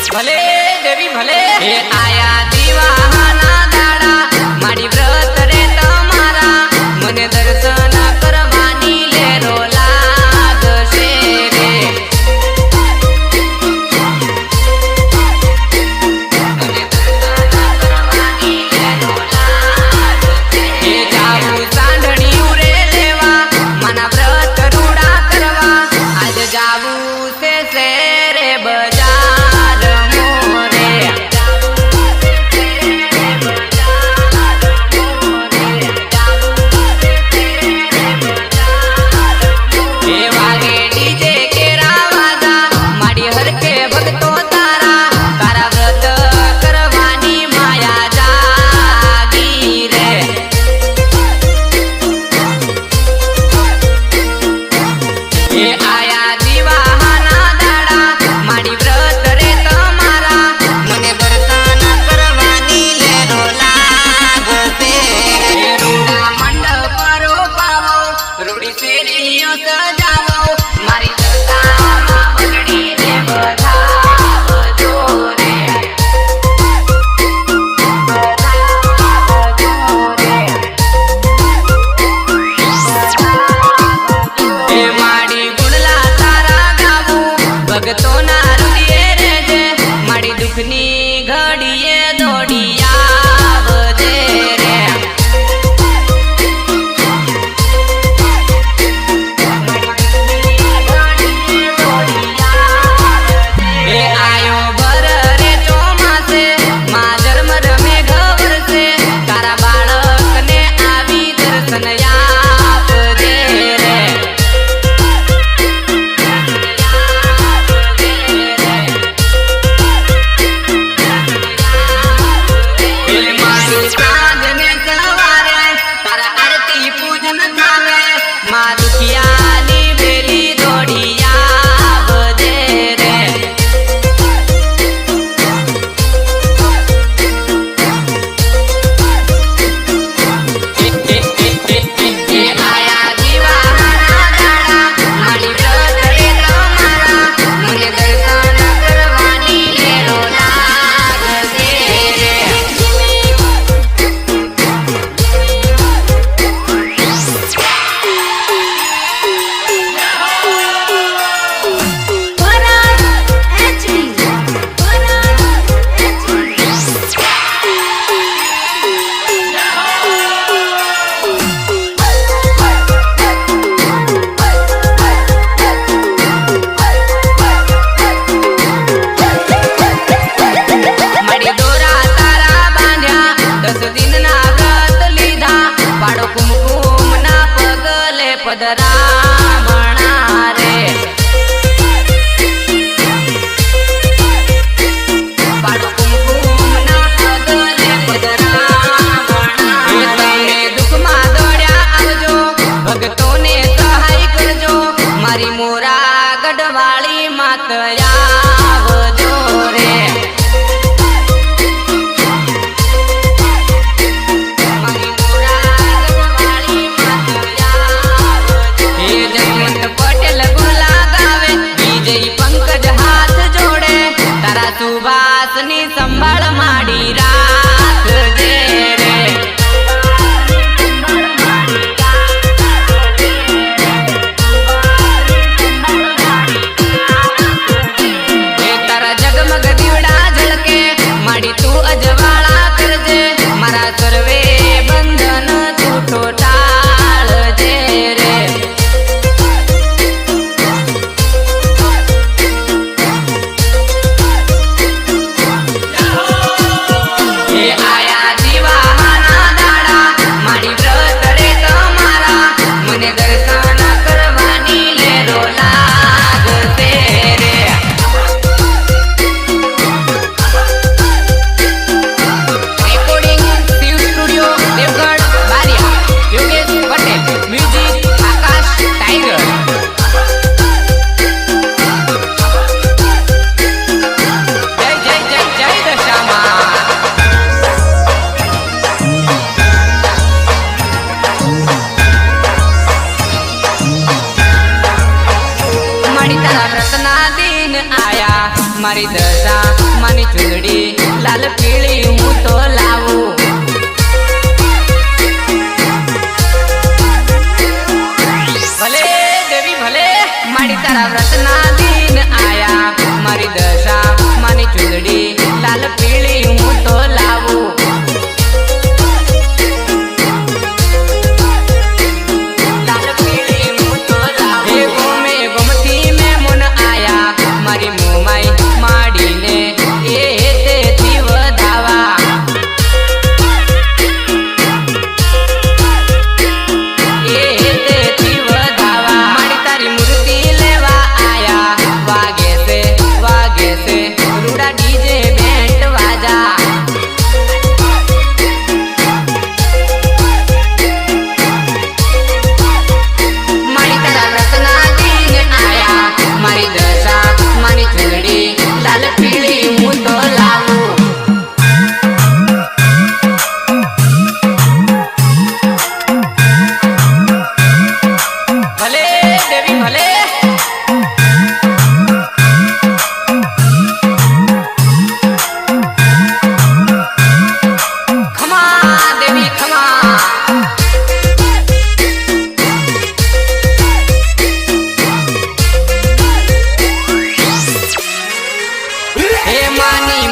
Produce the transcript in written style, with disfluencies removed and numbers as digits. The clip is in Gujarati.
ભલે દેવી ભલે એ આયા દીવાના દાડા મારી વ્રત રે તમારા મને દર્શન કરવાની લેરો લાગશે રે મને દર્શન કરવાની લેરો લાગશે એ જાવું સાંઢણી રે લેવા માના વ્રત રૂડા કરવા આજ જાવું છે રે બજાર મોરે એ વાગે ડીજે કેરા વાજા માડી હરકે ભક્તો તારા તારા વ્રત કરવાની માયા જાગી રે એ આયા દીવાના દાડા માડી વ્રત રે તમારા મને દર્શન કરવાની લેરો લાગશે રૂડા મંડપ રોપાવો રૂડી શેરીઓ સજાવો મારી દશામાં બગડી રે બધાવજો રે એ માડી ગુણલા તારા ગાવું ભગતોના હૃદયે રેજે માડી દુઃખની ઘડીએ દોડી આવજે રે એ આયો ભર રે ચોમાસે માં જન્મ રમે ઘવરસે તારા બાળકને આવી દર્શન આપજે રે મારી સાંજને સવારે તારા આરતી પૂજન થાવે માં દુખિયાની બેલી દોડી આવજે રે એ આયા દીવાના દાડા મારી વ્રત રે તમારા મને દર્શન કરવાની લેરો લાગશે રે મારી દોરા તારા બાંધ્યા 10 દિનના વ્રત લીધા પાડો કુમકુમના પગલે પધરામણા રે પાડો કુમકુમના પગલે પધરામણા એ તમે દુઃખમાં દોડ્યા આવજો ભક્તોને સહાય કરજો મારી મોરા ગઢવાળી માત આવજો રે મારી મોરા ગઢવાળી માત આવજો એ જયવંત પટેલ ગુલા ગાવે વિજય પંકજ હાથ જોડે તારા સુવાસની સંભાળ માડી રાખજે રે એ તારા જગમગ દીવડા ઝળકે માડી તું અજવાળા કરજે મારા સર્વે બંધન તૂટો ટાળજે રે એ આયા દીવાના દાડા માડી વ્રત રે તમારા મને દર્શન કરવાની લેરો લાગશે રે દશા માની ચૂંદડી લાલ પીળી હું તો લાવું ભલે દેવી ભલે મારી તારા વ્રતના દિન આયા મારી દશા માની ચૂંદડી લાલ પીળી હું તો લાવું લાલ પીળી હું તો લાવું હે ગોમે ગોમતી મે મુન આયા મારી મોમાઈ માડીને એ તેથી વધાવા એ તેથી વધાવા મારી તારી મૂર્તિ લેવા આયા વાગે છે રૂડા ડીજે બેન્ડ વાજા મારી તારા રત્ના દિન આયા મારી દશા મારી ચૂંદડી લાલ પીળી હું તો લાવું ભલે દેવી ભલે ખમા દેવી ખમા હે માની